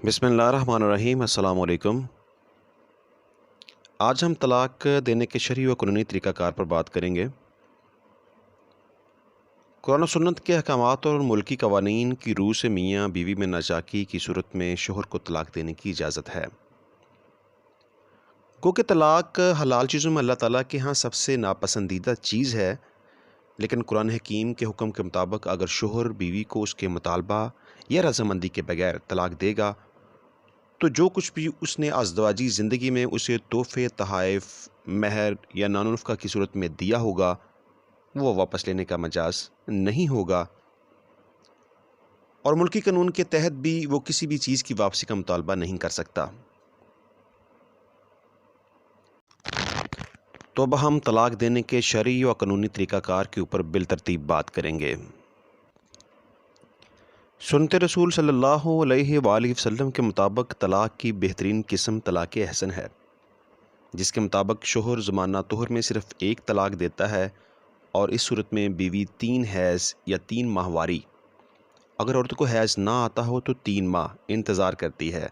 بسم اللہ الرحمن الرحیم۔ السلام علیکم۔ آج ہم طلاق دینے کے شرعی و قانونی طریقہ کار پر بات کریں گے۔ قرآن و سنت کے احکامات اور ملکی قوانین کی روح سے میاں بیوی میں ناچاکی کی صورت میں شوہر کو طلاق دینے کی اجازت ہے۔ گو کہ طلاق حلال چیزوں میں اللہ تعالیٰ کے ہاں سب سے ناپسندیدہ چیز ہے، لیکن قرآن حکیم کے حکم کے مطابق اگر شوہر بیوی کو اس کے مطالبہ یا رضامندی کے بغیر طلاق دے گا تو جو کچھ بھی اس نے ازدواجی زندگی میں اسے تحفے، تحائف، مہر یا نان النفقہ کی صورت میں دیا ہوگا وہ واپس لینے کا مجاز نہیں ہوگا، اور ملکی قانون کے تحت بھی وہ کسی بھی چیز کی واپسی کا مطالبہ نہیں کر سکتا۔ تو اب ہم طلاق دینے کے شرعی و قانونی طریقہ کار کے اوپر بالترتیب بات کریں گے۔ سنت رسول صلی اللہ علیہ وآلہ وسلم کے مطابق طلاق کی بہترین قسم طلاق احسن ہے، جس کے مطابق شوہر زمانہ طہر میں صرف ایک طلاق دیتا ہے، اور اس صورت میں بیوی 3 حیض یا 3 ماہواری، اگر عورت کو حیض نہ آتا ہو تو 3 ماہ انتظار کرتی ہے۔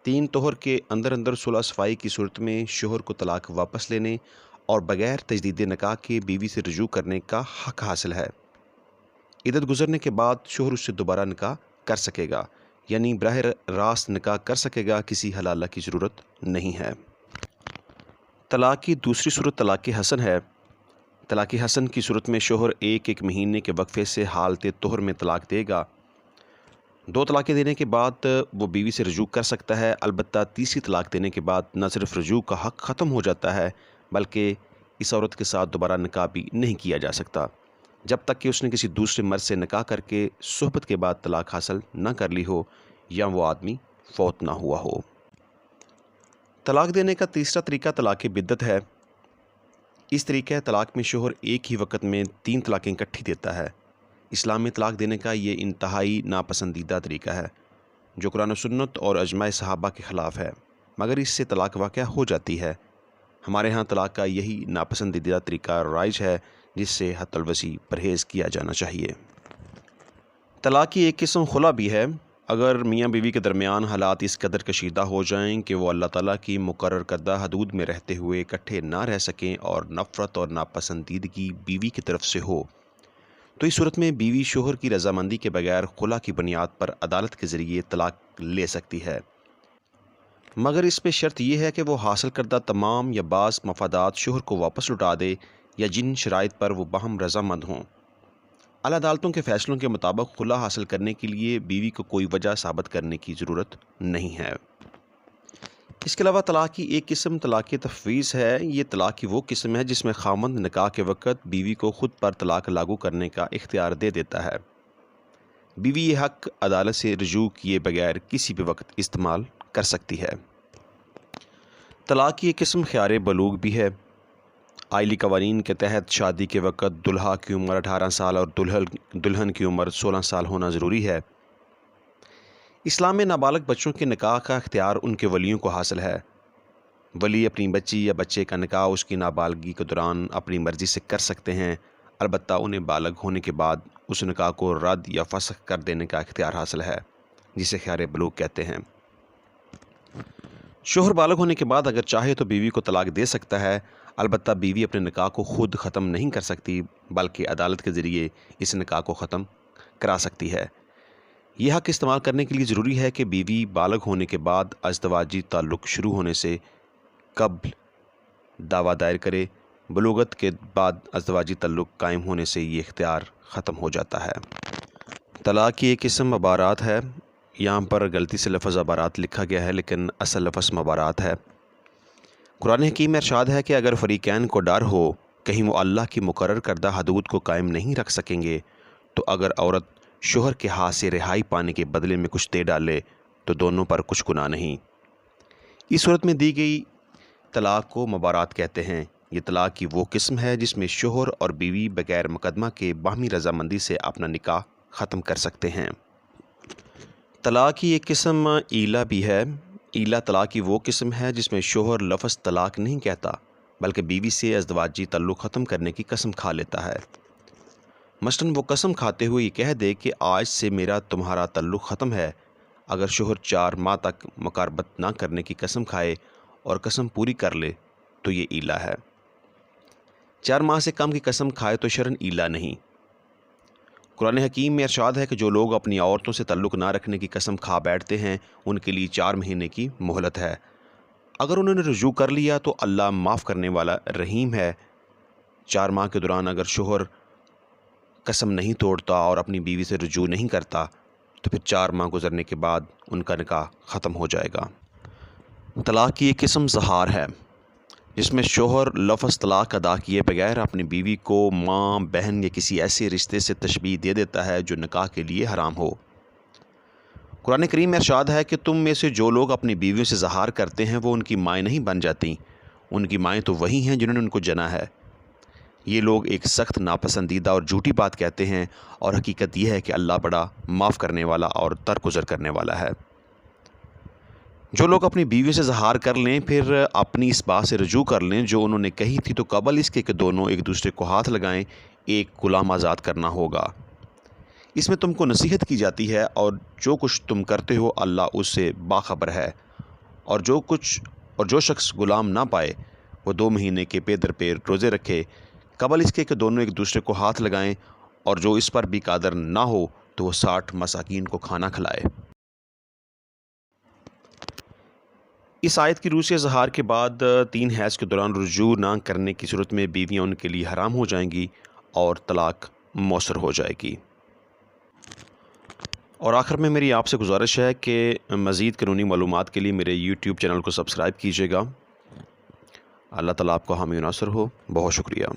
3 طہر کے اندر اندر صلح صفائی کی صورت میں شوہر کو طلاق واپس لینے اور بغیر تجدید نکاح کے بیوی سے رجوع کرنے کا حق حاصل ہے۔ عدت گزرنے کے بعد شوہر اس سے دوبارہ نکاح کر سکے گا، یعنی براہ راست نکاح کر سکے گا، کسی حلالہ کی ضرورت نہیں ہے۔ طلاق کی دوسری صورت طلاق حسن ہے۔ طلاق حسن کی صورت میں شوہر ایک مہینے کے وقفے سے حالت طہر میں طلاق دے گا۔ 2 طلاقیں دینے کے بعد وہ بیوی سے رجوع کر سکتا ہے، البتہ تیسری طلاق دینے کے بعد نہ صرف رجوع کا حق ختم ہو جاتا ہے بلکہ اس عورت کے ساتھ دوبارہ نکاح بھی نہیں کیا جا سکتا جب تک کہ اس نے کسی دوسرے مرد سے نکاح کر کے صحبت کے بعد طلاق حاصل نہ کر لی ہو یا وہ آدمی فوت نہ ہوا ہو۔ طلاق دینے کا تیسرا طریقہ طلاق بدعت ہے۔ اس طریقہ طلاق میں شوہر ایک ہی وقت میں 3 طلاقیں اکٹھی دیتا ہے۔ اسلام میں طلاق دینے کا یہ انتہائی ناپسندیدہ طریقہ ہے جو قرآن و سنت اور اجماع صحابہ کے خلاف ہے، مگر اس سے طلاق واقع ہو جاتی ہے۔ ہمارے ہاں طلاق کا یہی ناپسندیدہ طریقہ رائج ہے جس سے حد الوسیع پرہیز کیا جانا چاہیے۔ طلاق کی ایک قسم خلا بھی ہے۔ اگر میاں بیوی کے درمیان حالات اس قدر کشیدہ ہو جائیں کہ وہ اللہ تعالیٰ کی مقرر کردہ حدود میں رہتے ہوئے اکٹھے نہ رہ سکیں اور نفرت اور ناپسندیدگی بیوی کی طرف سے ہو، تو اس صورت میں بیوی شوہر کی رضامندی کے بغیر خلا کی بنیاد پر عدالت کے ذریعے طلاق لے سکتی ہے، مگر اس پہ شرط یہ ہے کہ وہ حاصل کردہ تمام یا بعض مفادات شوہر کو واپس لوٹا دے یا جن شرائط پر وہ باہم رضامند ہوں۔ اعلیٰ عدالتوں کے فیصلوں کے مطابق خلا حاصل کرنے کے لیے بیوی کو کوئی وجہ ثابت کرنے کی ضرورت نہیں ہے۔ اس کے علاوہ طلاق کی ایک قسم طلاق تفویض ہے۔ یہ طلاق کی وہ قسم ہے جس میں خاوند نکاح کے وقت بیوی کو خود پر طلاق لاگو کرنے کا اختیار دے دیتا ہے۔ بیوی یہ حق عدالت سے رجوع کیے بغیر کسی بھی وقت استعمال کر سکتی ہے۔ طلاق کی ایک قسم خیار بلوغ بھی ہے۔ آئلی قوانین کے تحت شادی کے وقت دلہا کی عمر 18 سال اور دلہن کی عمر 16 سال ہونا ضروری ہے۔ اسلام میں نابالغ بچوں کے نکاح کا اختیار ان کے ولیوں کو حاصل ہے۔ ولی اپنی بچی یا بچے کا نکاح اس کی نابالغی کے دوران اپنی مرضی سے کر سکتے ہیں، البتہ انہیں بالغ ہونے کے بعد اس نکاح کو رد یا فسخ کر دینے کا اختیار حاصل ہے، جسے خیار بلوغ کہتے ہیں۔ شوہر بالغ ہونے کے بعد اگر چاہے تو بیوی کو طلاق دے سکتا ہے، البتہ بیوی اپنے نکاح کو خود ختم نہیں کر سکتی بلکہ عدالت کے ذریعے اس نکاح کو ختم کرا سکتی ہے۔ یہ حق استعمال کرنے کے لیے ضروری ہے کہ بیوی بالغ ہونے کے بعد ازدواجی تعلق شروع ہونے سے قبل دعویٰ دائر کرے۔ بلوغت کے بعد ازدواجی تعلق قائم ہونے سے یہ اختیار ختم ہو جاتا ہے۔ طلاق کی ایک قسم مبارات ہے۔ یہاں پر غلطی سے لفظ عبارات لکھا گیا ہے لیکن اصل لفظ مبارات ہے۔ قرآن حکیم میں ارشاد ہے کہ اگر فریقین کو ڈر ہو کہیں وہ اللہ کی مقرر کردہ حدود کو قائم نہیں رکھ سکیں گے تو اگر عورت شوہر کے ہاتھ سے رہائی پانے کے بدلے میں کچھ دے ڈالے تو دونوں پر کچھ گناہ نہیں۔ اس صورت میں دی گئی طلاق کو مبارات کہتے ہیں۔ یہ طلاق کی وہ قسم ہے جس میں شوہر اور بیوی بغیر مقدمہ کے باہمی رضامندی سے اپنا نکاح ختم کر سکتے ہیں۔ طلاق کی ایک قسم ایلا بھی ہے۔ ایلا طلاق کی وہ قسم ہے جس میں شوہر لفظ طلاق نہیں کہتا بلکہ بیوی سے ازدواجی تعلق ختم کرنے کی قسم کھا لیتا ہے۔ مثلاً وہ قسم کھاتے ہوئے یہ کہہ دے کہ آج سے میرا تمہارا تعلق ختم ہے، اگر شوہر 4 ماہ تک مقاربت نہ کرنے کی قسم کھائے اور قسم پوری کر لے تو یہ ایلا ہے۔ 4 ماہ سے کم کی قسم کھائے تو شرعاً ایلا نہیں۔ قرآن حکیم میں ارشاد ہے کہ جو لوگ اپنی عورتوں سے تعلق نہ رکھنے کی قسم کھا بیٹھتے ہیں ان کے لیے 4 مہینے کی مہلت ہے۔ اگر انہوں نے رجوع کر لیا تو اللہ معاف کرنے والا رحیم ہے۔ 4 ماہ کے دوران اگر شوہر قسم نہیں توڑتا اور اپنی بیوی سے رجوع نہیں کرتا تو پھر 4 ماہ گزرنے کے بعد ان کا نکاح ختم ہو جائے گا۔ طلاق کی ایک قسم زہار ہے، جس میں شوہر لفظ طلاق ادا کیے بغیر اپنی بیوی کو ماں، بہن یا کسی ایسے رشتے سے تشبیہ دے دیتا ہے جو نکاح کے لیے حرام ہو۔ قرآن کریم میں ارشاد ہے کہ تم میں سے جو لوگ اپنی بیویوں سے زہار کرتے ہیں وہ ان کی مائیں نہیں بن جاتیں، ان کی مائیں تو وہی ہیں جنہوں نے ان کو جنا ہے۔ یہ لوگ ایک سخت ناپسندیدہ اور جھوٹی بات کہتے ہیں، اور حقیقت یہ ہے کہ اللہ بڑا معاف کرنے والا اور درگزر کرنے والا ہے۔ جو لوگ اپنی بیوی سے زہار کر لیں پھر اپنی اس بات سے رجوع کر لیں جو انہوں نے کہی تھی تو قبل اس کے کہ دونوں ایک دوسرے کو ہاتھ لگائیں ایک غلام آزاد کرنا ہوگا۔ اس میں تم کو نصیحت کی جاتی ہے اور جو کچھ تم کرتے ہو اللہ اس سے باخبر ہے۔ اور جو شخص غلام نہ پائے وہ 2 مہینے کے پے در پے روزے رکھے قبل اس کے کہ دونوں ایک دوسرے کو ہاتھ لگائیں، اور جو اس پر بھی قادر نہ ہو تو وہ 60 مساکین کو کھانا کھلائے۔ اس آیت کی روح سے اظہار کے بعد 3 حیض کے دوران رجوع نہ کرنے کی صورت میں بیویاں ان کے لیے حرام ہو جائیں گی اور طلاق مؤثر ہو جائے گی۔ اور آخر میں میری آپ سے گزارش ہے کہ مزید قانونی معلومات کے لیے میرے YouTube چینل کو سبسکرائب کیجیے گا۔ اللہ تعالیٰ آپ کو حامی و ناصر ہو۔ بہت شکریہ۔